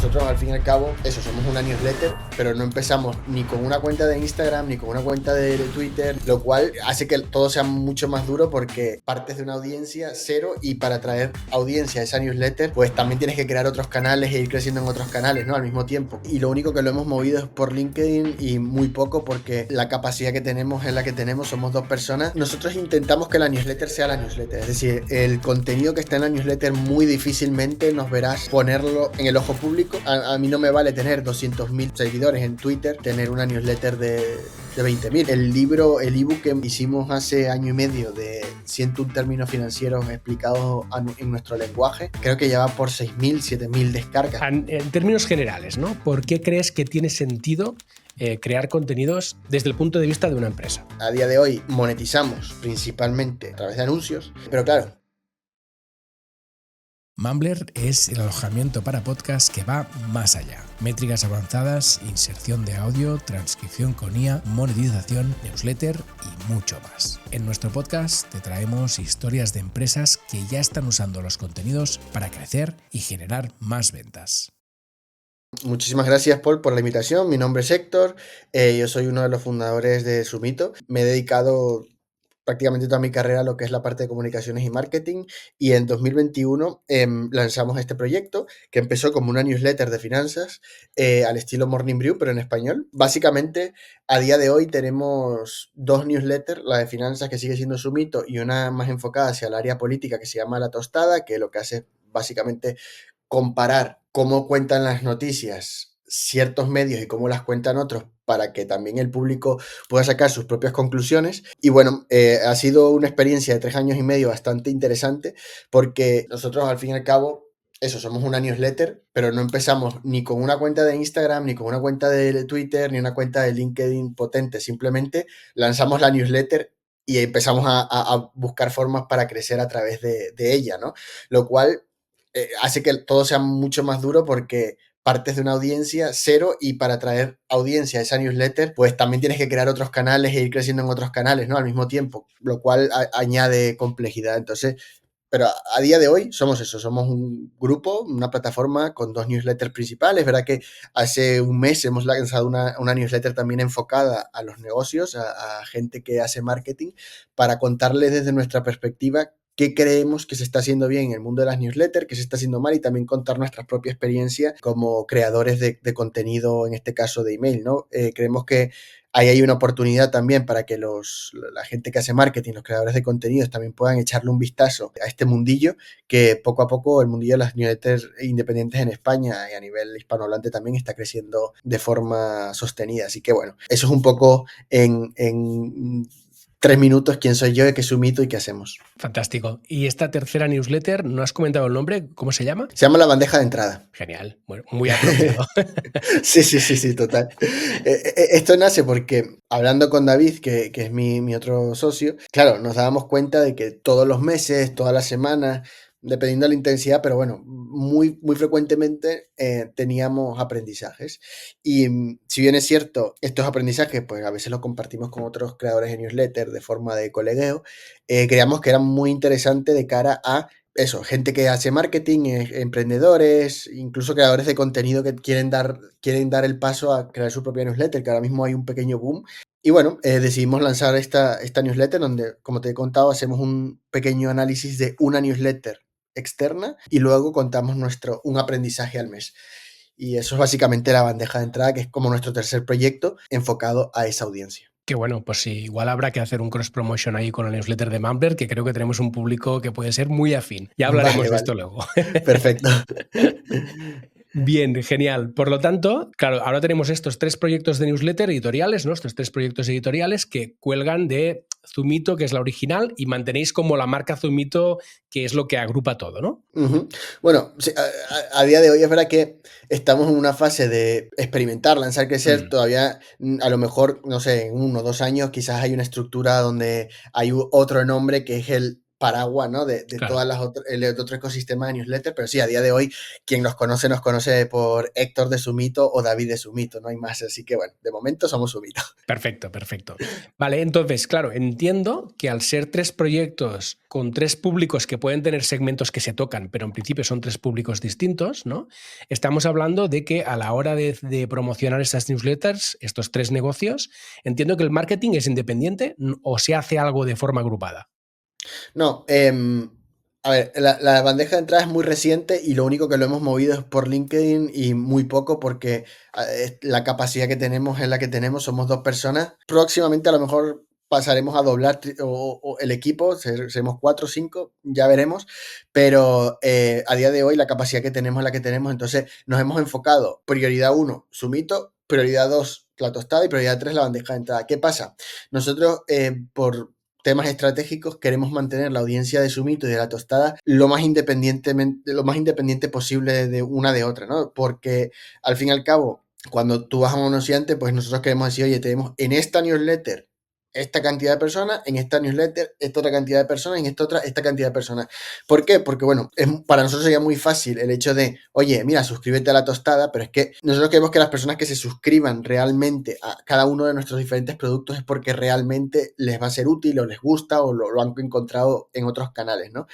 Nosotros al fin y al cabo, somos una newsletter, pero no empezamos ni con una cuenta de Instagram, ni con una cuenta de Twitter, lo cual hace que todo sea mucho más duro porque partes de una audiencia cero y para atraer audiencia a esa newsletter, pues también tienes que crear otros canales e ir creciendo en otros canales, ¿no? Al mismo tiempo. Y lo único que lo hemos movido es por LinkedIn y muy poco porque la capacidad que tenemos es la que tenemos, somos 2 personas. Nosotros intentamos que la newsletter sea la newsletter, es decir, el contenido que está en la newsletter muy difícilmente nos verás ponerlo en el ojo público. A mí no me vale tener 200.000 seguidores en Twitter, tener una newsletter de 20.000. El ebook que hicimos hace año y medio de 101 términos financieros explicados en nuestro lenguaje, creo que ya va por 6.000, 7.000 descargas. En términos generales, ¿no? ¿Por qué crees que tiene sentido crear contenidos desde el punto de vista de una empresa? A día de hoy monetizamos principalmente a través de anuncios, pero claro, Mumbler es el alojamiento para podcast que va más allá. Métricas avanzadas, inserción de audio, transcripción con IA, monetización, newsletter y mucho más. En nuestro podcast te traemos historias de empresas que ya están usando los contenidos para crecer y generar más ventas. Muchísimas gracias, Paul, por la invitación. Mi nombre es Héctor, yo soy uno de los fundadores de Sumito. Me he dedicado prácticamente toda mi carrera a lo que es la parte de comunicaciones y marketing, y en 2021 lanzamos este proyecto que empezó como una newsletter de finanzas al estilo Morning Brew, pero en español. Básicamente, a día de hoy tenemos 2 newsletters, la de finanzas que sigue siendo Sumito y una más enfocada hacia el área política que se llama La Tostada, que lo que hace es básicamente comparar cómo cuentan las noticias ciertos medios y cómo las cuentan otros para que también el público pueda sacar sus propias conclusiones. Y bueno, ha sido una experiencia de 3 años y medio bastante interesante porque nosotros al fin y al cabo somos una newsletter, pero no empezamos ni con una cuenta de Instagram, ni con una cuenta de Twitter, ni una cuenta de LinkedIn potente. Simplemente lanzamos la newsletter y empezamos a buscar formas para crecer a través de ella, ¿no? Lo cual hace que todo sea mucho más duro porque partes de una audiencia cero y para atraer audiencia a esa newsletter, pues también tienes que crear otros canales e ir creciendo en otros canales, ¿no? Al mismo tiempo, lo cual añade complejidad. Entonces, pero a día de hoy somos somos un grupo, una plataforma con 2 newsletters principales. Verdad que hace un mes hemos lanzado una newsletter también enfocada a los negocios, a gente que hace marketing, para contarles desde nuestra perspectiva qué creemos que se está haciendo bien en el mundo de las newsletters, qué se está haciendo mal, y también contar nuestra propia experiencia como creadores de contenido, en este caso de email, ¿no? Creemos que ahí hay una oportunidad también para que la gente que hace marketing, los creadores de contenidos, también puedan echarle un vistazo a este mundillo, que poco a poco el mundillo de las newsletters independientes en España y a nivel hispanohablante también está creciendo de forma sostenida. Así que bueno, eso es un poco en 3 minutos quién soy yo, qué es Sumito y qué hacemos. Fantástico. ¿Y esta tercera newsletter, no has comentado el nombre? ¿Cómo se llama? Se llama La Bandeja de Entrada. Genial, bueno, muy apropiado. Sí, total. Esto nace porque, hablando con David, que es mi otro socio, claro, nos dábamos cuenta de que todos los meses, todas las semanas, dependiendo de la intensidad, pero bueno, muy, muy frecuentemente teníamos aprendizajes. Y si bien es cierto, estos aprendizajes, pues a veces los compartimos con otros creadores de newsletter de forma de colegueo, creíamos que era muy interesante de cara a gente que hace marketing, emprendedores, incluso creadores de contenido que quieren dar el paso a crear su propia newsletter, que ahora mismo hay un pequeño boom. Y bueno, decidimos lanzar esta newsletter donde, como te he contado, hacemos un pequeño análisis de una newsletter externa y luego contamos un aprendizaje al mes. Y eso es básicamente la bandeja de entrada, que es como nuestro tercer proyecto enfocado a esa audiencia. Que bueno, pues sí, igual habrá que hacer un cross-promotion ahí con el newsletter de Mumbler, que creo que tenemos un público que puede ser muy afín. Ya hablaremos de esto luego. Perfecto. Bien, genial. Por lo tanto, claro, ahora tenemos estos 3 proyectos de newsletter editoriales, ¿no? Estos 3 proyectos editoriales que cuelgan de Zumito, que es la original, y mantenéis como la marca Zumito, que es lo que agrupa todo, ¿no? Uh-huh. Bueno, sí, a día de hoy es verdad que estamos en una fase de experimentar, lanzar, crecer. Todavía, a lo mejor, no sé, en 1 o 2 años quizás hay una estructura donde hay otro nombre que es el paraguas, ¿no? De Claro. todas el otro ecosistema de newsletter, pero sí, a día de hoy, quien nos conoce por Héctor de Sumito o David de Sumito, no hay más, así que bueno, de momento somos Sumito. Perfecto, perfecto. Vale, entonces, claro, entiendo que al ser 3 proyectos con 3 públicos que pueden tener segmentos que se tocan, pero en principio son 3 públicos distintos, ¿no? Estamos hablando de que a la hora de promocionar estas newsletters, estos 3 negocios, entiendo que el marketing es independiente o se hace algo de forma agrupada. No, a ver, la bandeja de entrada es muy reciente y lo único que lo hemos movido es por LinkedIn y muy poco porque la capacidad que tenemos es la que tenemos, somos 2 personas. Próximamente a lo mejor pasaremos a doblar o el equipo, seremos 4 o 5, ya veremos, pero a día de hoy la capacidad que tenemos es la que tenemos, entonces nos hemos enfocado, prioridad 1, Sumito, prioridad 2, la tostada y prioridad 3, la bandeja de entrada. ¿Qué pasa? Nosotros por temas estratégicos queremos mantener la audiencia de Sumito y de la tostada lo más independiente posible de una de otra, ¿no? Porque al fin y al cabo, cuando tú vas a un anunciante, pues nosotros queremos decir, oye, tenemos en esta newsletter esta cantidad de personas, en esta newsletter esta otra cantidad de personas, en esta otra esta cantidad de personas. ¿Por qué? Porque, bueno, para nosotros sería muy fácil el hecho de, oye, mira, suscríbete a la tostada, pero es que nosotros queremos que las personas que se suscriban realmente a cada uno de nuestros diferentes productos es porque realmente les va a ser útil o les gusta o lo han encontrado en otros canales, ¿no?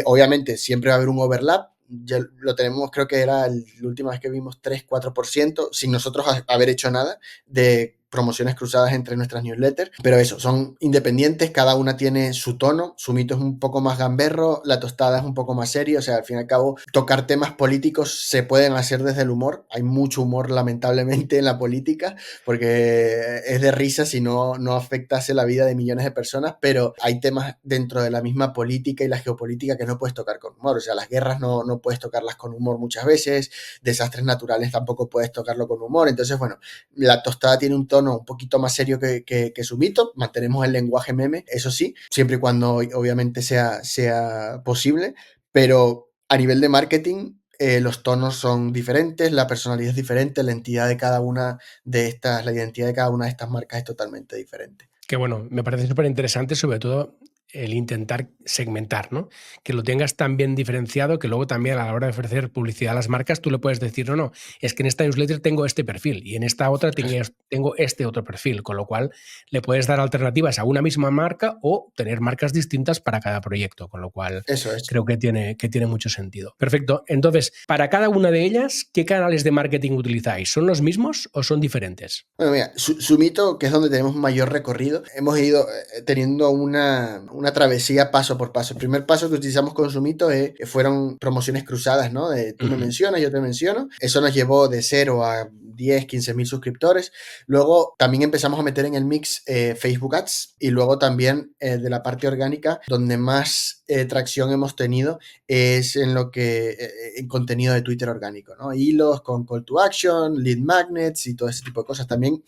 Obviamente, siempre va a haber un overlap. Ya lo tenemos, creo que era la última vez que vimos 3-4%, sin nosotros haber hecho nada de promociones cruzadas entre nuestras newsletters, pero eso, son independientes, cada una tiene su tono, Sumito es un poco más gamberro, la tostada es un poco más serio, o sea, al fin y al cabo, tocar temas políticos se pueden hacer desde el humor, hay mucho humor lamentablemente en la política, porque es de risa si no afectase la vida de millones de personas, pero hay temas dentro de la misma política y la geopolítica que no puedes tocar con humor, o sea, las guerras no puedes tocarlas con humor muchas veces, desastres naturales tampoco puedes tocarlo con humor, entonces, bueno, la tostada tiene un tono un poquito más serio que Sumito, mantenemos el lenguaje meme, eso sí, siempre y cuando obviamente sea posible, pero a nivel de marketing los tonos son diferentes, la personalidad es diferente, la identidad de cada una de estas marcas es totalmente diferente. Que bueno, me parece súper interesante, sobre todo el intentar segmentar, ¿no? Que lo tengas tan bien diferenciado que luego también a la hora de ofrecer publicidad a las marcas tú le puedes decir, no, es que en esta newsletter tengo este perfil y en esta otra tengo este otro perfil, con lo cual le puedes dar alternativas a una misma marca o tener marcas distintas para cada proyecto, con lo cual eso es. creo que tiene mucho sentido. Perfecto. Entonces, para cada una de ellas, ¿qué canales de marketing utilizáis? ¿Son los mismos o son diferentes? Bueno, mira, Sumito, que es donde tenemos mayor recorrido, hemos ido teniendo una travesía paso por paso. El primer paso que utilizamos con Sumito fueron promociones cruzadas, ¿no? De tú me mencionas, yo te menciono. Eso nos llevó de 0 a 10, 15 mil suscriptores. Luego también empezamos a meter en el mix Facebook Ads y luego también de la parte orgánica, donde más tracción hemos tenido es en lo que en contenido de Twitter orgánico, ¿no? Hilos con call to action, lead magnets y todo ese tipo de cosas. También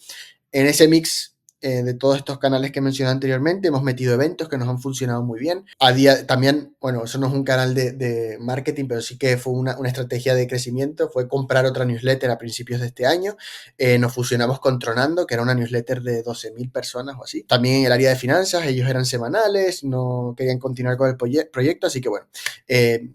en ese mix de todos estos canales que mencioné anteriormente, hemos metido eventos que nos han funcionado muy bien. También, bueno, eso no es un canal de marketing, pero sí que fue una estrategia de crecimiento, fue comprar otra newsletter a principios de este año. Nos fusionamos con Tronando, que era una newsletter de 12.000 personas o así. También en el área de finanzas, ellos eran semanales, no querían continuar con el proyecto, así que bueno,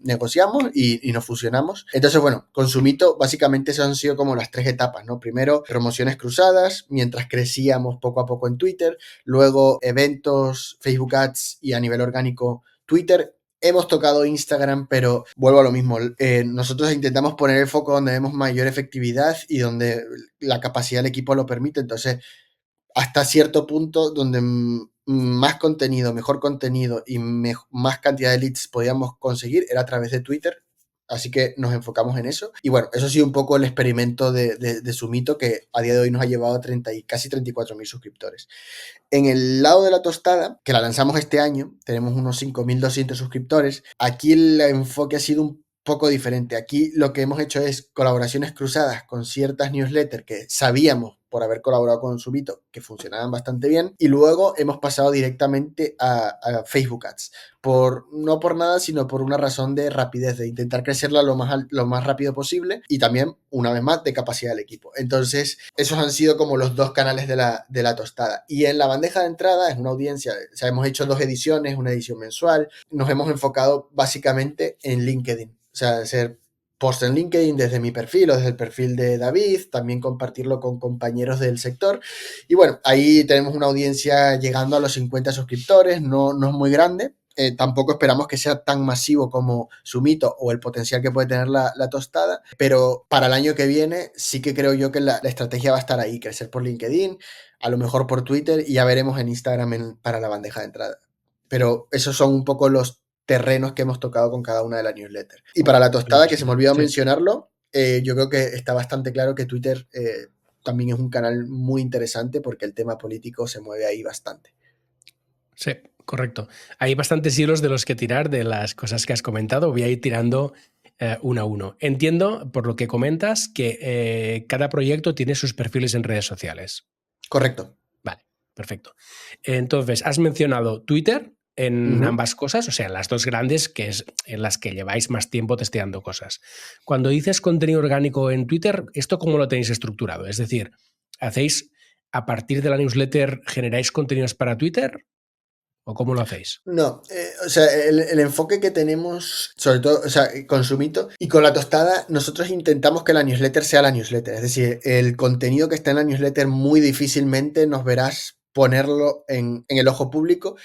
negociamos y nos fusionamos. Entonces, bueno, con Sumito, básicamente esas han sido como las 3 etapas, ¿no? Primero, promociones cruzadas, mientras crecíamos poco a poco en Twitter, luego eventos, Facebook Ads y a nivel orgánico Twitter. Hemos tocado Instagram, pero vuelvo a lo mismo. Nosotros intentamos poner el foco donde vemos mayor efectividad y donde la capacidad del equipo lo permite. Entonces, hasta cierto punto donde más contenido, mejor contenido y más cantidad de leads podíamos conseguir era a través de Twitter. Así que nos enfocamos en eso. Y bueno, eso ha sido un poco el experimento de Sumito, que a día de hoy nos ha llevado a casi 34.000 suscriptores. En el lado de la tostada, que la lanzamos este año, tenemos unos 5.200 suscriptores. Aquí el enfoque ha sido un poco diferente. Aquí lo que hemos hecho es colaboraciones cruzadas con ciertas newsletters que sabíamos por haber colaborado con Subito, que funcionaban bastante bien, y luego hemos pasado directamente a Facebook Ads, no por nada, sino por una razón de rapidez, de intentar crecerla lo más rápido posible, y también, una vez más, de capacidad del equipo. Entonces, esos han sido como los dos canales de la tostada. Y en la bandeja de entrada es una audiencia, o sea, hemos hecho 2 ediciones, una edición mensual, nos hemos enfocado básicamente en LinkedIn, o sea, hacer post en LinkedIn desde mi perfil o desde el perfil de David, también compartirlo con compañeros del sector. Y bueno, ahí tenemos una audiencia llegando a los 50 suscriptores, no es muy grande. Tampoco esperamos que sea tan masivo como Sumito o el potencial que puede tener la tostada, pero para el año que viene sí que creo yo que la estrategia va a estar ahí, crecer por LinkedIn, a lo mejor por Twitter y ya veremos en Instagram para la bandeja de entrada. Pero esos son un poco los terrenos que hemos tocado con cada una de las newsletters. Y para la tostada, que se me olvidó mencionarlo, yo creo que está bastante claro que Twitter también es un canal muy interesante porque el tema político se mueve ahí bastante. Sí, correcto. Hay bastantes hilos de los que tirar de las cosas que has comentado. Voy a ir tirando uno a uno. Entiendo, por lo que comentas, que cada proyecto tiene sus perfiles en redes sociales. Correcto. Vale, perfecto. Entonces, has mencionado Twitter en ambas cosas, o sea, las dos grandes, que es en las que lleváis más tiempo testeando cosas. Cuando dices contenido orgánico en Twitter, ¿esto cómo lo tenéis estructurado? Es decir, ¿hacéis a partir de la newsletter, generáis contenidos para Twitter? ¿O cómo lo hacéis? No, o sea, el enfoque que tenemos, sobre todo, o sea, con Sumito y con la tostada, nosotros intentamos que la newsletter sea la newsletter. Es decir, el contenido que está en la newsletter muy difícilmente nos verás ponerlo en el ojo público,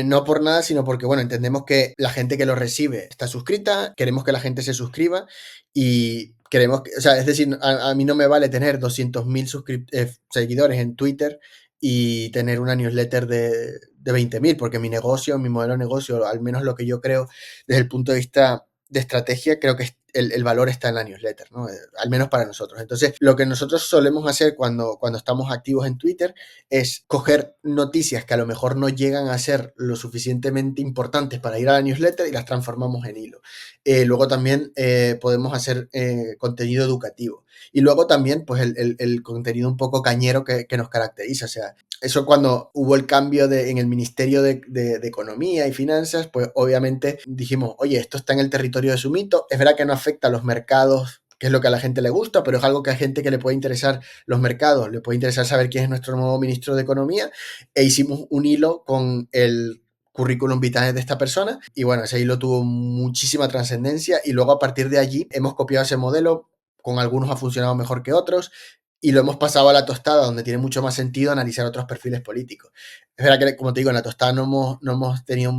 no por nada, sino porque, bueno, entendemos que la gente que lo recibe está suscrita, queremos que la gente se suscriba y queremos, o sea, es decir, a mí no me vale tener 200.000 seguidores en Twitter y tener una newsletter de 20.000, porque mi negocio, mi modelo de negocio, al menos lo que yo creo desde el punto de vista de estrategia, creo que el valor está en la newsletter, ¿no? Al menos para nosotros. Entonces, lo que nosotros solemos hacer cuando estamos activos en Twitter es coger noticias que a lo mejor no llegan a ser lo suficientemente importantes para ir a la newsletter y las transformamos en hilo. Luego también podemos hacer contenido educativo. Y luego también, pues, el contenido un poco cañero que nos caracteriza. O sea, eso cuando hubo el cambio en el Ministerio de Economía y Finanzas, pues obviamente dijimos, oye, esto está en el territorio de Sumito. Es verdad que no afecta a los mercados, que es lo que a la gente le gusta, pero es algo que a gente que le puede interesar los mercados, le puede interesar saber quién es nuestro nuevo ministro de Economía, e hicimos un hilo con el currículum vitae de esta persona y bueno, ese hilo tuvo muchísima trascendencia y luego a partir de allí hemos copiado ese modelo, con algunos ha funcionado mejor que otros y lo hemos pasado a la tostada, donde tiene mucho más sentido analizar otros perfiles políticos. Es verdad que, como te digo, en la tostada no hemos tenido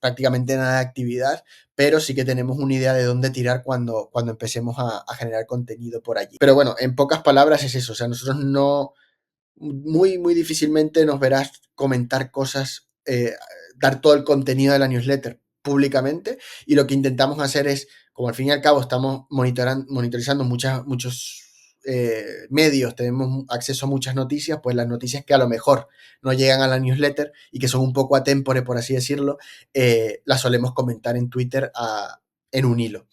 prácticamente nada de actividad, pero sí que tenemos una idea de dónde tirar cuando empecemos a generar contenido por allí. Pero bueno, en pocas palabras es eso, o sea, nosotros muy difícilmente nos verás comentar cosas, dar todo el contenido de la newsletter públicamente, y lo que intentamos hacer es, como al fin y al cabo estamos monitorizando muchos medios, tenemos acceso a muchas noticias, pues las noticias que a lo mejor no llegan a la newsletter y que son un poco a tempore, por así decirlo, las solemos comentar en Twitter en un hilo.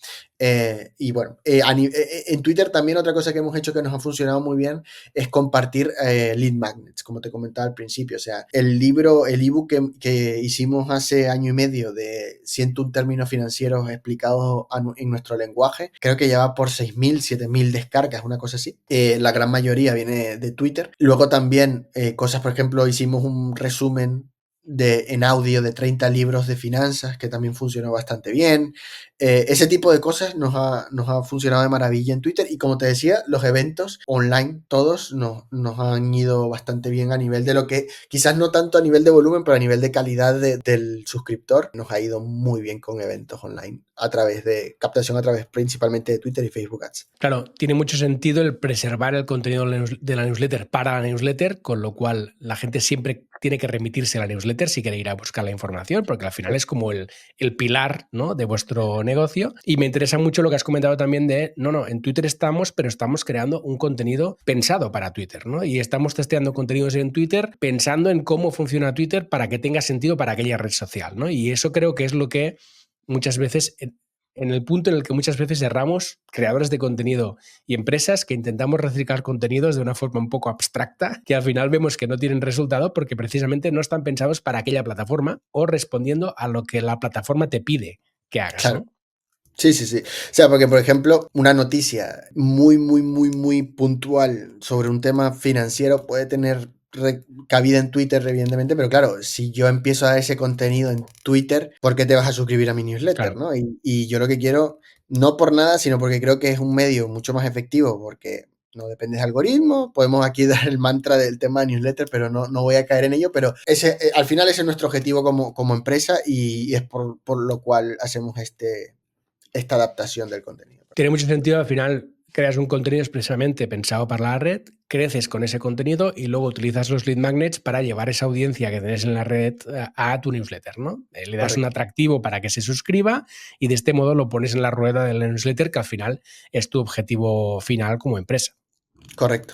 Y bueno, en Twitter también otra cosa que hemos hecho que nos ha funcionado muy bien es compartir lead magnets, como te comentaba al principio. O sea, el ebook que hicimos hace año y medio de 101 términos financieros explicados en nuestro lenguaje, creo que ya va por 6.000, 7.000 descargas, una cosa así. La gran mayoría viene de Twitter. Luego también cosas, por ejemplo, hicimos un resumen en audio de 30 libros de finanzas, que también funcionó bastante bien. Ese tipo de cosas nos ha funcionado de maravilla en Twitter, y como te decía, los eventos online, todos nos han ido bastante bien a nivel de lo que, quizás no tanto a nivel de volumen, pero a nivel de calidad del suscriptor, nos ha ido muy bien con eventos online a través de captación, a través principalmente de Twitter y Facebook Ads. Claro, tiene mucho sentido el preservar el contenido de la newsletter para la newsletter, con lo cual la gente siempre tiene que remitirse a la newsletter si quiere ir a buscar la información, porque al final es como el pilar, ¿no?, de vuestro negocio. Y me interesa mucho lo que has comentado también de, en Twitter estamos, pero estamos creando un contenido pensado para Twitter, ¿no? Y estamos testeando contenidos en Twitter pensando en cómo funciona Twitter para que tenga sentido para aquella red social, ¿no? Y eso creo que es lo que muchas veces en el punto en el que muchas veces erramos creadores de contenido y empresas que intentamos reciclar contenidos de una forma un poco abstracta, que al final vemos que no tienen resultado porque precisamente no están pensados para aquella plataforma o respondiendo a lo que la plataforma te pide que hagas, Claro. ¿no? Sí. O sea, porque, por ejemplo, una noticia muy puntual sobre un tema financiero puede tener cabida en Twitter, evidentemente, pero claro, si yo empiezo a dar ese contenido en Twitter, ¿por qué te vas a suscribir a mi newsletter? Claro. ¿No? Y yo lo que quiero, no por nada, sino porque creo que es un medio mucho más efectivo, porque no depende de algoritmos, podemos aquí dar el mantra del tema de newsletter, pero no voy a caer en ello, pero al final ese es nuestro objetivo como empresa y es por lo cual hacemos esta adaptación del contenido. Tiene mucho sentido, al final creas un contenido expresamente pensado para la red, creces con ese contenido y luego utilizas los lead magnets para llevar esa audiencia que tienes en la red a tu newsletter, ¿no? Le das un atractivo para que se suscriba y de este modo lo pones en la rueda del newsletter, que al final es tu objetivo final como empresa. Correcto.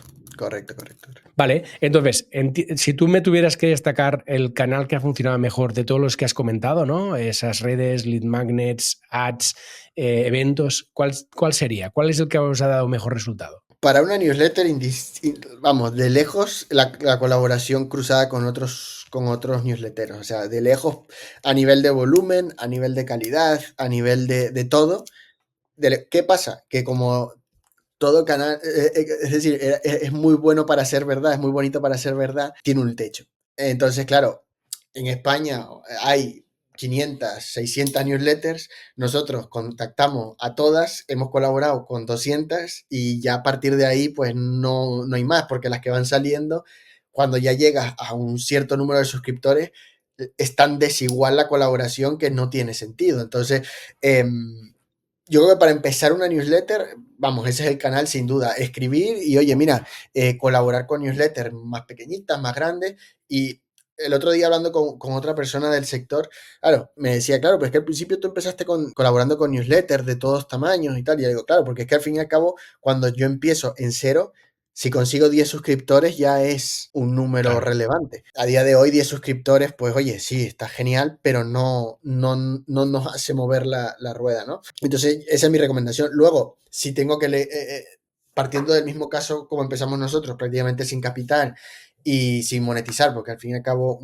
Vale, entonces, si tú me tuvieras que destacar el canal que ha funcionado mejor de todos los que has comentado, ¿no? Esas redes, lead magnets, ads, eventos, ¿cuál sería? ¿Cuál es el que os ha dado mejor resultado? Para una newsletter, vamos, de lejos la colaboración cruzada con otros newsletteros, o sea, de lejos a nivel de volumen, a nivel de calidad, a nivel de todo. ¿Qué pasa? Que como todo canal, es decir, es muy bueno para ser verdad, es muy bonito para ser verdad, tiene un techo. Entonces, claro, en España hay 500, 600 newsletters, nosotros contactamos a todas, hemos colaborado con 200 y ya a partir de ahí pues no hay más, porque las que van saliendo, cuando ya llegas a un cierto número de suscriptores, es tan desigual la colaboración que no tiene sentido. Entonces, yo creo que para empezar una newsletter, vamos, ese es el canal sin duda. Escribir y, oye, mira, colaborar con newsletters más pequeñitas, más grandes. Y el otro día hablando con otra persona del sector, claro, me decía, claro, pero es que al principio tú empezaste colaborando con newsletters de todos tamaños y tal. Y yo digo, claro, porque es que al fin y al cabo, cuando yo empiezo en cero, si consigo 10 suscriptores ya es un número relevante. A día de hoy 10 suscriptores, pues oye, sí, está genial, pero no nos hace mover la rueda, ¿no? Entonces, esa es mi recomendación. Luego, si tengo que partiendo del mismo caso como empezamos nosotros, prácticamente sin capital y sin monetizar, porque al fin y al cabo,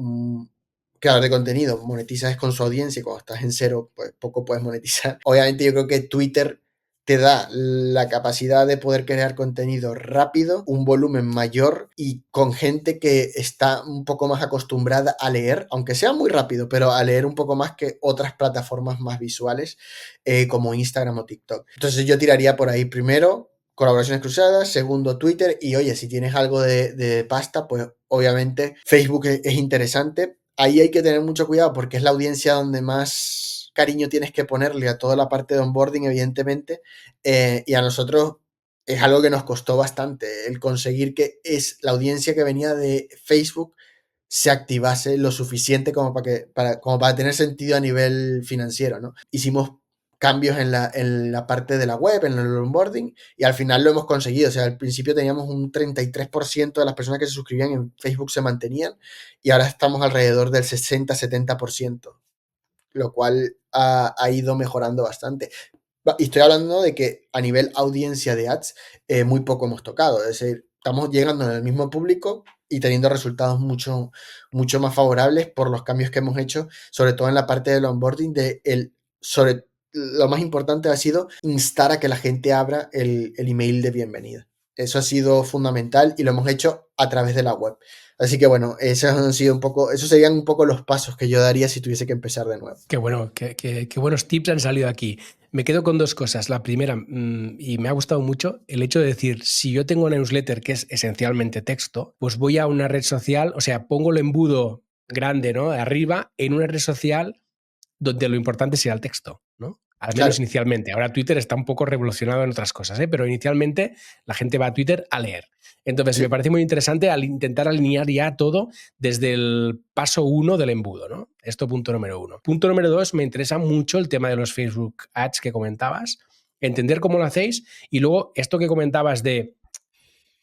creador de contenido, monetizas con su audiencia y cuando estás en cero, pues poco puedes monetizar. Obviamente yo creo que Twitter te da la capacidad de poder crear contenido rápido, un volumen mayor y con gente que está un poco más acostumbrada a leer, aunque sea muy rápido, pero a leer un poco más que otras plataformas más visuales como Instagram o TikTok. Entonces yo tiraría por ahí primero colaboraciones cruzadas, segundo Twitter y oye, si tienes algo de pasta, pues obviamente Facebook es interesante. Ahí hay que tener mucho cuidado porque es la audiencia donde más cariño tienes que ponerle a toda la parte de onboarding, evidentemente, y a nosotros es algo que nos costó bastante, el conseguir que la audiencia que venía de Facebook se activase lo suficiente como para tener sentido a nivel financiero, ¿no? Hicimos cambios en la parte de la web, en el onboarding, y al final lo hemos conseguido. O sea, al principio teníamos un 33% de las personas que se suscribían en Facebook se mantenían, y ahora estamos alrededor del 60-70%, lo cual ha ido mejorando bastante. Y estoy hablando de que a nivel audiencia de ads, muy poco hemos tocado. Es decir, estamos llegando en el mismo público y teniendo resultados mucho más favorables por los cambios que hemos hecho, sobre todo en la parte del onboarding, lo más importante ha sido instar a que la gente abra el email de bienvenida. Eso ha sido fundamental y lo hemos hecho a través de la web. Así que bueno, esos serían un poco los pasos que yo daría si tuviese que empezar de nuevo. Qué bueno, qué buenos tips han salido aquí. Me quedo con dos cosas. La primera, y me ha gustado mucho, el hecho de decir, si yo tengo una newsletter que es esencialmente texto, pues voy a una red social, o sea, pongo el embudo grande, ¿no? Arriba, en una red social donde lo importante sea el texto, ¿no? Al menos inicialmente. Ahora Twitter está un poco revolucionado en otras cosas, ¿eh? Pero inicialmente la gente va a Twitter a leer. Entonces, me parece muy interesante al intentar alinear ya todo desde el paso 1 del embudo, ¿no? Esto punto número 1. Punto número 2, me interesa mucho el tema de los Facebook Ads que comentabas, entender cómo lo hacéis y luego esto que comentabas de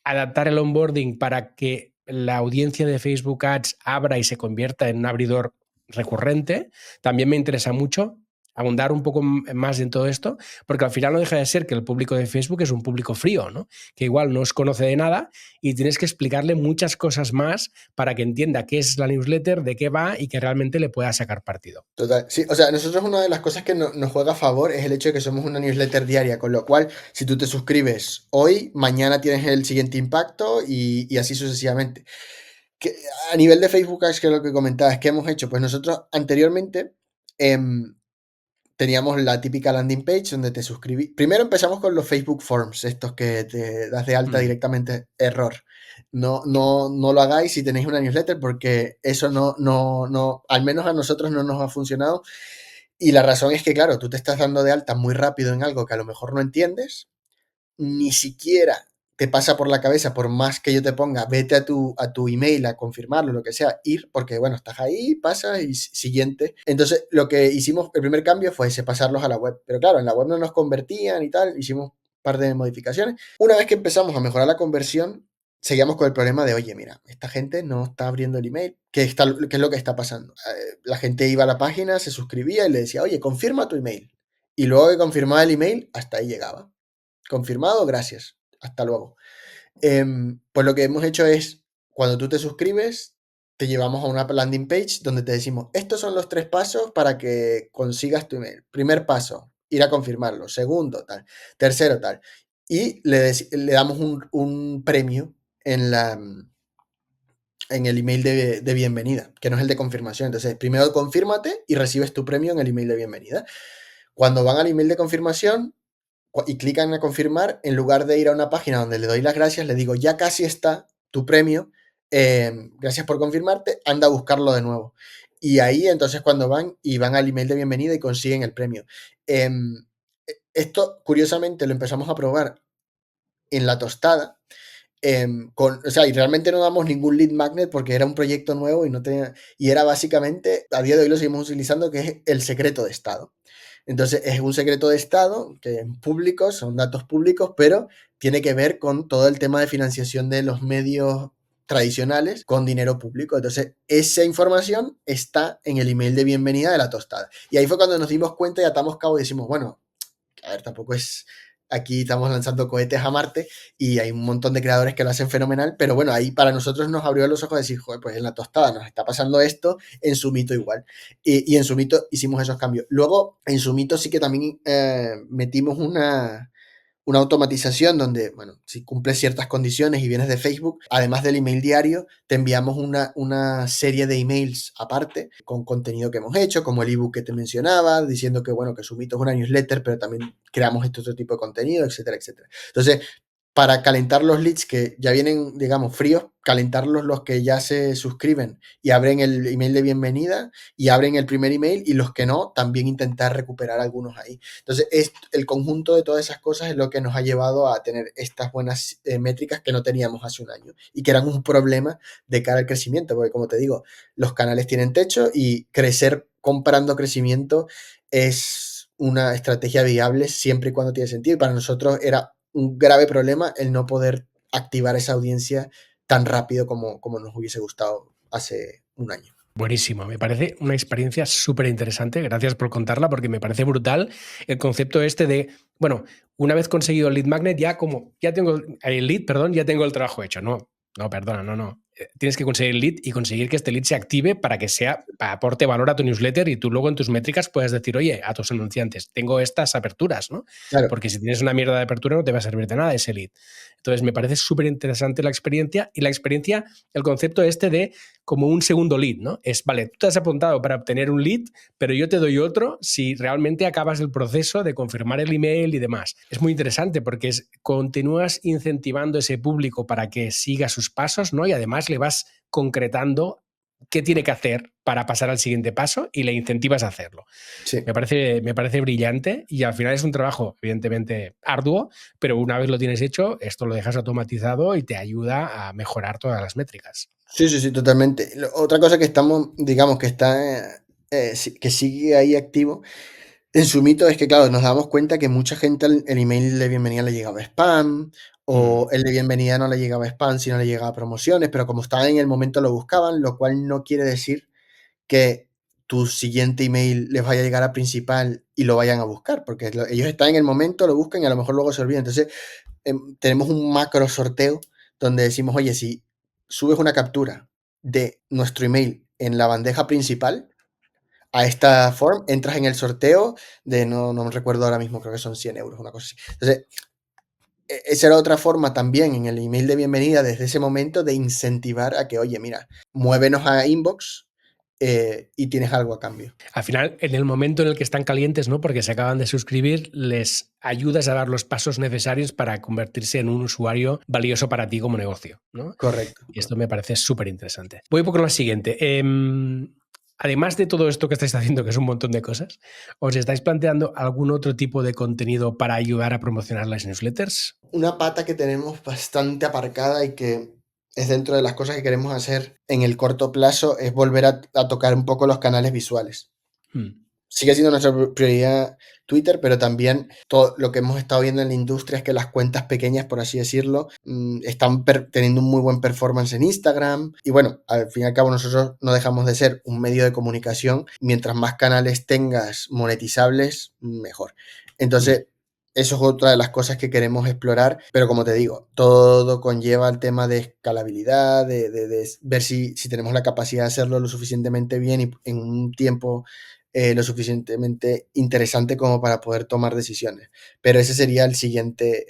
adaptar el onboarding para que la audiencia de Facebook Ads abra y se convierta en un abridor recurrente, también me interesa mucho ahondar un poco más en todo esto, porque al final no deja de ser que el público de Facebook es un público frío, ¿no? Que igual no os conoce de nada y tienes que explicarle muchas cosas más para que entienda qué es la newsletter, de qué va y que realmente le pueda sacar partido. Total. Sí, o sea, nosotros una de las cosas que nos juega a favor es el hecho de que somos una newsletter diaria, con lo cual, si tú te suscribes hoy, mañana tienes el siguiente impacto y así sucesivamente. Que, a nivel de Facebook, es que lo que comentabas, ¿qué hemos hecho? Pues nosotros anteriormente teníamos la típica landing page donde te suscribí. Primero empezamos con los Facebook Forms, estos que te das de alta directamente, error. No lo hagáis si tenéis una newsletter porque eso no, al menos a nosotros no nos ha funcionado. Y la razón es que, claro, tú te estás dando de alta muy rápido en algo que a lo mejor no entiendes, ni siquiera te pasa por la cabeza, por más que yo te ponga, vete a tu email a confirmarlo, lo que sea, ir, porque bueno, estás ahí, pasa y siguiente. Entonces, lo que hicimos, el primer cambio fue ese, pasarlos a la web. Pero claro, en la web no nos convertían y tal, hicimos un par de modificaciones. Una vez que empezamos a mejorar la conversión, seguíamos con el problema de, oye, mira, esta gente no está abriendo el email. ¿Qué es lo que está pasando? La gente iba a la página, se suscribía y le decía, oye, confirma tu email. Y luego que confirmaba el email, hasta ahí llegaba. Confirmado, gracias. Hasta luego. Pues lo que hemos hecho es, cuando tú te suscribes, te llevamos a una landing page donde te decimos, estos son los 3 pasos para que consigas tu email. Primer paso, ir a confirmarlo. Segundo, tal. Tercero, tal. Y le damos un premio en el email de bienvenida, que no es el de confirmación. Entonces, primero confírmate y recibes tu premio en el email de bienvenida. Cuando van al email de confirmación, y clican a confirmar, en lugar de ir a una página donde le doy las gracias, le digo, ya casi está tu premio, gracias por confirmarte, anda a buscarlo de nuevo. Y ahí entonces cuando van al email de bienvenida y consiguen el premio. Esto, curiosamente, lo empezamos a probar en La Tostada, o sea, y realmente no damos ningún lead magnet porque era un proyecto nuevo y era básicamente, a día de hoy lo seguimos utilizando, que es el secreto de Estado. Entonces, es un secreto de Estado que es público, son datos públicos, pero tiene que ver con todo el tema de financiación de los medios tradicionales con dinero público. Entonces, esa información está en el email de bienvenida de La Tostada. Y ahí fue cuando nos dimos cuenta y atamos cabo y decimos, bueno, a ver, tampoco es... Aquí estamos lanzando cohetes a Marte y hay un montón de creadores que lo hacen fenomenal, pero bueno, ahí para nosotros nos abrió los ojos de decir, joder, pues en La Tostada nos está pasando esto, en Sumito igual. Y en Sumito hicimos esos cambios. Luego, en Sumito sí que también metimos una automatización donde, bueno, si cumples ciertas condiciones y vienes de Facebook, además del email diario, te enviamos una serie de emails aparte con contenido que hemos hecho, como el ebook que te mencionaba, diciendo que, bueno, que Sumito es una newsletter, pero también creamos este otro tipo de contenido, etcétera, etcétera. Entonces, para calentar los leads que ya vienen, digamos, fríos, calentarlos los que ya se suscriben y abren el email de bienvenida y abren el primer email, y los que no, también intentar recuperar algunos ahí. Entonces, el conjunto de todas esas cosas es lo que nos ha llevado a tener estas buenas métricas que no teníamos hace un año y que eran un problema de cara al crecimiento, porque como te digo, los canales tienen techo y crecer comprando crecimiento es una estrategia viable siempre y cuando tiene sentido. Y para nosotros era un grave problema el no poder activar esa audiencia tan rápido como nos hubiese gustado hace un año. Buenísimo, me parece una experiencia súper interesante, gracias por contarla porque me parece brutal el concepto este de, bueno, una vez conseguido el lead magnet ya tengo el lead, perdón, ya tengo el trabajo hecho, no, perdona, no. Tienes que conseguir el lead y conseguir que este lead se active para que aporte valor a tu newsletter y tú luego en tus métricas puedas decir, oye, a tus anunciantes, tengo estas aperturas, ¿no? Claro. Porque si tienes una mierda de apertura no te va a servir de nada ese lead. Entonces me parece súper interesante la experiencia y el concepto este de como un segundo lead, ¿no? Es, vale, tú te has apuntado para obtener un lead, pero yo te doy otro si realmente acabas el proceso de confirmar el email y demás. Es muy interesante porque continúas incentivando ese público para que siga sus pasos, ¿no? Y además le vas concretando qué tiene que hacer para pasar al siguiente paso y le incentivas a hacerlo. Sí. Me parece brillante y al final es un trabajo evidentemente arduo, pero una vez lo tienes hecho, esto lo dejas automatizado y te ayuda a mejorar todas las métricas. Sí, totalmente. Otra cosa que estamos, digamos, que está, que sigue ahí activo en Sumito es que, claro, nos damos cuenta que mucha gente el email de bienvenida le llegaba spam, o el de bienvenida no le llegaba spam, sino le llegaba promociones, pero como estaba en el momento lo buscaban, lo cual no quiere decir que tu siguiente email les vaya a llegar a principal y lo vayan a buscar, porque ellos están en el momento, lo buscan y a lo mejor luego se olvidan. Entonces, tenemos un macro sorteo donde decimos, oye, si subes una captura de nuestro email en la bandeja principal, a esta form, entras en el sorteo de, no me recuerdo ahora mismo, creo que son 100 euros, una cosa así. Entonces, esa era otra forma también en el email de bienvenida desde ese momento de incentivar a que, oye, mira, muévenos a inbox y tienes algo a cambio. Al final, en el momento en el que están calientes, ¿no? Porque se acaban de suscribir, les ayudas a dar los pasos necesarios para convertirse en un usuario valioso para ti como negocio, ¿no? Correcto. Y esto me parece súper interesante. Voy por la siguiente. Además de todo esto que estáis haciendo, que es un montón de cosas, ¿os estáis planteando algún otro tipo de contenido para ayudar a promocionar las newsletters? Una pata que tenemos bastante aparcada y que es dentro de las cosas que queremos hacer en el corto plazo es volver a tocar un poco los canales visuales. Sigue siendo nuestra prioridad Twitter, pero también todo lo que hemos estado viendo en la industria es que las cuentas pequeñas, por así decirlo, están teniendo un muy buen performance en Instagram. Y bueno, al fin y al cabo nosotros no dejamos de ser un medio de comunicación. Mientras más canales tengas monetizables, mejor. Entonces, eso es otra de las cosas que queremos explorar, pero como te digo, todo conlleva el tema de escalabilidad, de ver si tenemos la capacidad de hacerlo lo suficientemente bien y en un tiempo lo suficientemente interesante como para poder tomar decisiones. Pero ese sería el siguiente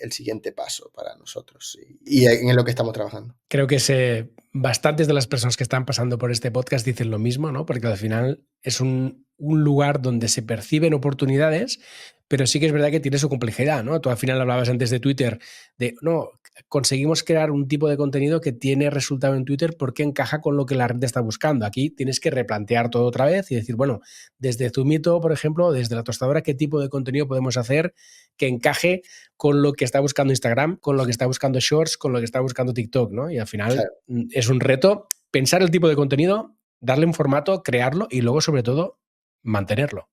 paso para nosotros y en lo que estamos trabajando. Creo que bastantes de las personas que están pasando por este podcast dicen lo mismo, ¿no? Porque al final es un lugar donde se perciben oportunidades, pero sí que es verdad que tiene su complejidad, ¿no? Tú al final hablabas antes de Twitter, de, no, conseguimos crear un tipo de contenido que tiene resultado en Twitter porque encaja con lo que la red está buscando. Aquí tienes que replantear todo otra vez y decir, bueno, desde Zumito, por ejemplo, desde la tostadora, ¿qué tipo de contenido podemos hacer que encaje con lo que está buscando Instagram, con lo que está buscando Shorts, con lo que está buscando TikTok, ¿no? Y al final Claro. Es un reto pensar el tipo de contenido, darle un formato, crearlo y luego, sobre todo, mantenerlo.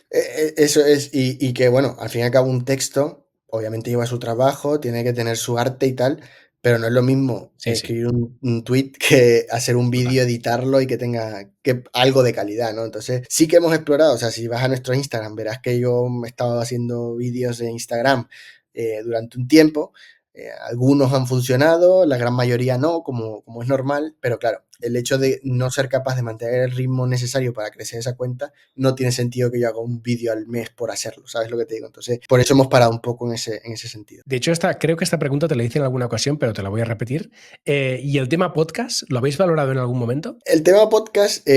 Eso es, y que bueno, al fin y al cabo un texto obviamente lleva su trabajo, tiene que tener su arte y tal, pero no es lo mismo Sí, sí. escribir un tweet que hacer un Total. vídeo, editarlo y que tenga algo de calidad, ¿no? Entonces sí que hemos explorado, o sea, si vas a nuestro Instagram, verás que yo he estado haciendo vídeos de Instagram durante un tiempo. Algunos han funcionado, la gran mayoría no, como es normal, pero claro, el hecho de no ser capaz de mantener el ritmo necesario para crecer esa cuenta, no tiene sentido que yo haga un vídeo al mes por hacerlo, ¿sabes lo que te digo? Entonces, por eso hemos parado un poco en ese sentido. De hecho, creo que esta pregunta te la hice en alguna ocasión, pero te la voy a repetir. ¿Y el tema podcast, lo habéis valorado en algún momento? El tema podcast,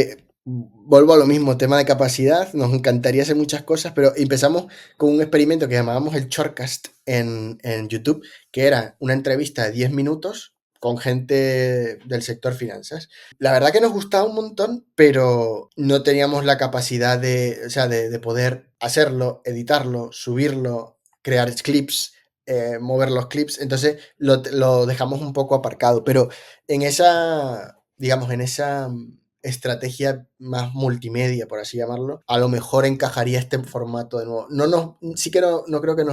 vuelvo a lo mismo, tema de capacidad, nos encantaría hacer muchas cosas, pero empezamos con un experimento que llamábamos el Shortcast en YouTube, que era una entrevista de 10 minutos con gente del sector finanzas. La verdad que nos gustaba un montón, pero no teníamos la capacidad de poder hacerlo, editarlo, subirlo, crear clips, mover los clips, entonces lo dejamos un poco aparcado, pero en esa, digamos, en esa estrategia más multimedia, por así llamarlo, a lo mejor encajaría este formato de nuevo. Sí que no creo que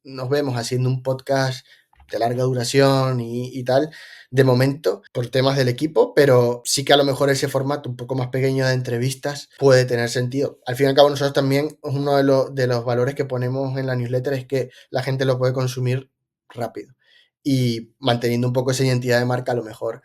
nos vemos haciendo un podcast de larga duración y tal, de momento, por temas del equipo, pero sí que a lo mejor ese formato un poco más pequeño de entrevistas puede tener sentido. Al fin y al cabo, nosotros también, uno de los valores que ponemos en la newsletter es que la gente lo puede consumir rápido. Y manteniendo un poco esa identidad de marca, a lo mejor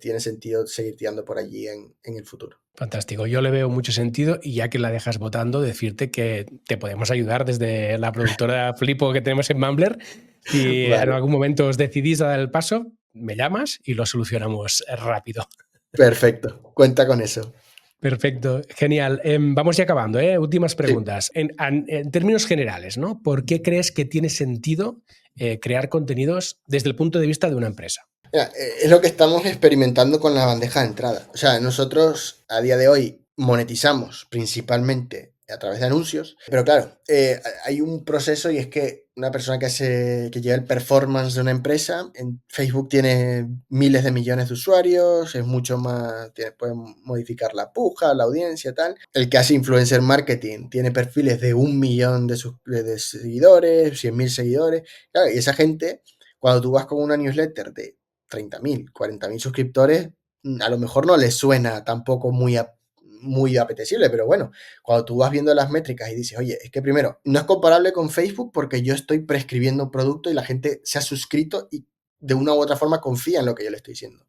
tiene sentido seguir tirando por allí en el futuro. Fantástico, yo le veo mucho sentido y ya que la dejas votando, decirte que te podemos ayudar desde la productora Flipo que tenemos en Mumbler. Si en Vale, algún momento os decidís a dar el paso, me llamas y lo solucionamos rápido. perfecto, cuenta con eso. Perfecto, genial. Vamos ya acabando, ¿eh? Últimas preguntas. Sí. En términos generales, ¿no? ¿Por qué crees que tiene sentido crear contenidos desde el punto de vista de una empresa? Mira, es lo que estamos experimentando con la bandeja de entrada. O sea, nosotros a día de hoy monetizamos principalmente a través de anuncios, pero claro, hay un proceso y es que una persona que lleva el performance de una empresa, en Facebook tiene miles de millones de usuarios, es mucho más, puede modificar la puja, la audiencia, tal. El que hace influencer marketing tiene perfiles de 1 millón de seguidores, 100.000 seguidores, claro, y esa gente, cuando tú vas con una newsletter de 30.000, 40.000 suscriptores, a lo mejor no les suena tampoco muy muy apetecible, pero bueno, cuando tú vas viendo las métricas y dices, oye, es que primero, no es comparable con Facebook porque yo estoy prescribiendo un producto y la gente se ha suscrito y de una u otra forma confía en lo que yo le estoy diciendo.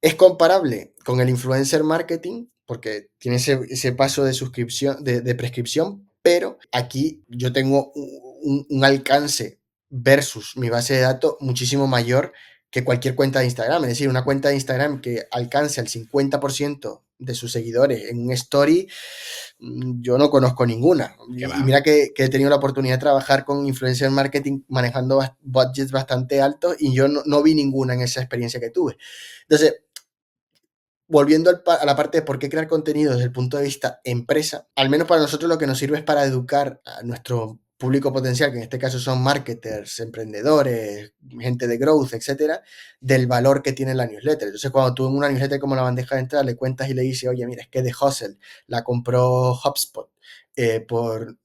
Es comparable con el influencer marketing porque tiene ese paso de suscripción, de prescripción, pero aquí yo tengo un alcance versus mi base de datos muchísimo mayor que cualquier cuenta de Instagram. Es decir, una cuenta de Instagram que alcance al 50% de sus seguidores en un story, yo no conozco ninguna. Y mira que he tenido la oportunidad de trabajar con influencer marketing manejando budgets bastante altos y yo no vi ninguna en esa experiencia que tuve. Entonces, volviendo a la parte de por qué crear contenido desde el punto de vista empresa, al menos para nosotros lo que nos sirve es para educar a nuestro público potencial, que en este caso son marketers, emprendedores, gente de growth, etcétera, del valor que tiene la newsletter. Entonces, cuando tú en una newsletter como la bandeja de entrada le cuentas y le dices, oye, mira, es que The Hustle la compró HubSpot por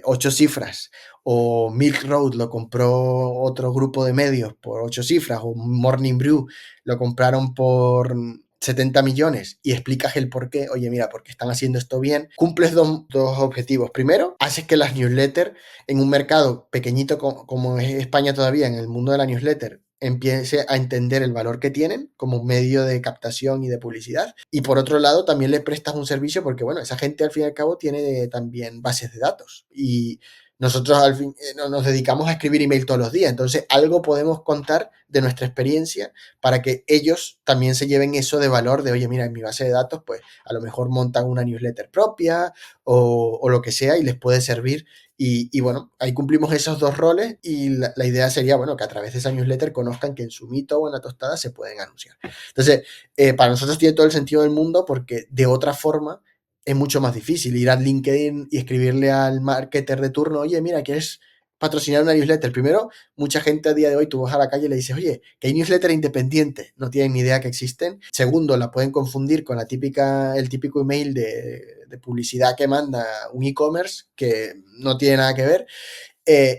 8 cifras, o Milk Road lo compró otro grupo de medios por 8 cifras, o Morning Brew lo compraron por 70 millones y explicas el por qué, oye, mira, porque están haciendo esto bien, cumples dos objetivos. Primero, haces que las newsletters en un mercado pequeñito como es España todavía, en el mundo de la newsletter, empiece a entender el valor que tienen como medio de captación y de publicidad. Y por otro lado, también le prestas un servicio porque, bueno, esa gente al fin y al cabo tiene también bases de datos y nosotros al fin nos dedicamos a escribir email todos los días, entonces algo podemos contar de nuestra experiencia para que ellos también se lleven eso de valor de, oye, mira, en mi base de datos, pues a lo mejor montan una newsletter propia o lo que sea y les puede servir. Y bueno, ahí cumplimos esos dos roles y la idea sería, bueno, que a través de esa newsletter conozcan que en su mito o en la tostada se pueden anunciar. Entonces, para nosotros tiene todo el sentido del mundo porque de otra forma es mucho más difícil ir a LinkedIn y escribirle al marketer de turno, oye, mira, ¿quieres patrocinar una newsletter? Primero, mucha gente a día de hoy, tú vas a la calle y le dices, oye, que hay newsletter independientes, no tienen ni idea que existen. Segundo, la pueden confundir con el típico email de publicidad que manda un e-commerce que no tiene nada que ver.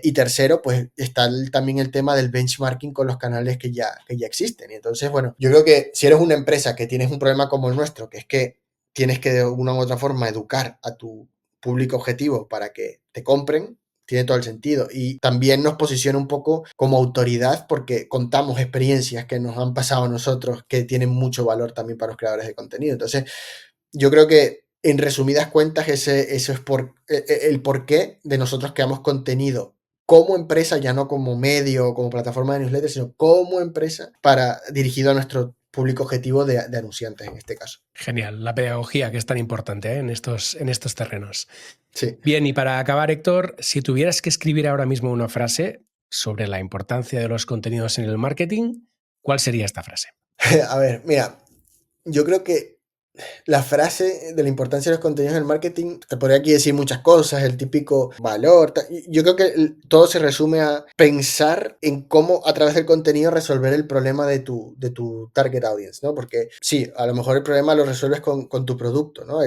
Y tercero, pues está también el tema del benchmarking con los canales que ya existen. Y entonces, bueno, yo creo que si eres una empresa que tienes un problema como el nuestro, que es que tienes que de una u otra forma educar a tu público objetivo para que te compren, tiene todo el sentido. Y también nos posiciona un poco como autoridad porque contamos experiencias que nos han pasado a nosotros que tienen mucho valor también para los creadores de contenido. Entonces, yo creo que en resumidas cuentas eso es el porqué de nosotros creamos contenido como empresa, ya no como medio o como plataforma de newsletter, sino como empresa dirigido a nuestro público objetivo de anunciantes en este caso. Genial, la pedagogía que es tan importante en estos terrenos. Sí. Bien, y para acabar, Héctor, si tuvieras que escribir ahora mismo una frase sobre la importancia de los contenidos en el marketing, ¿cuál sería esta frase? A ver, mira, yo creo que la frase de la importancia de los contenidos en el marketing, te podría aquí decir muchas cosas, el típico valor. Yo creo que todo se resume a pensar en cómo a través del contenido resolver el problema de tu target audience, ¿no? Porque sí, a lo mejor el problema lo resuelves con tu producto, ¿no?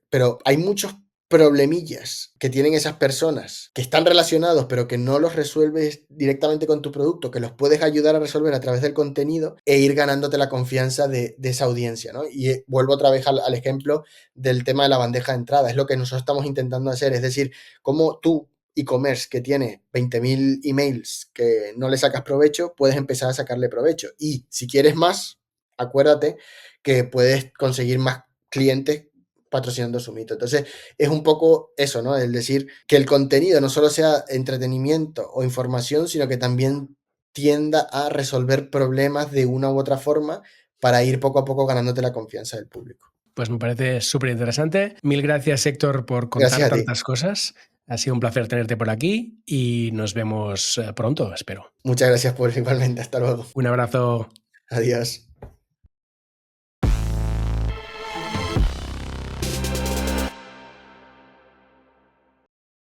Pero hay muchos problemillas que tienen esas personas que están relacionados pero que no los resuelves directamente con tu producto, que los puedes ayudar a resolver a través del contenido e ir ganándote la confianza de esa audiencia, ¿no? Y vuelvo otra vez al ejemplo del tema de la bandeja de entrada, es lo que nosotros estamos intentando hacer, es decir, cómo tú e-commerce que tiene 20.000 emails que no le sacas provecho, puedes empezar a sacarle provecho. Y si quieres más, acuérdate que puedes conseguir más clientes patrocinando su mito. Entonces, es un poco eso, ¿no? El decir que el contenido no solo sea entretenimiento o información, sino que también tienda a resolver problemas de una u otra forma para ir poco a poco ganándote la confianza del público. Pues me parece súper interesante. Mil gracias, Héctor, por contar tantas cosas. Ha sido un placer tenerte por aquí y nos vemos pronto, espero. Muchas gracias por igualmente. Hasta luego. Un abrazo. Adiós.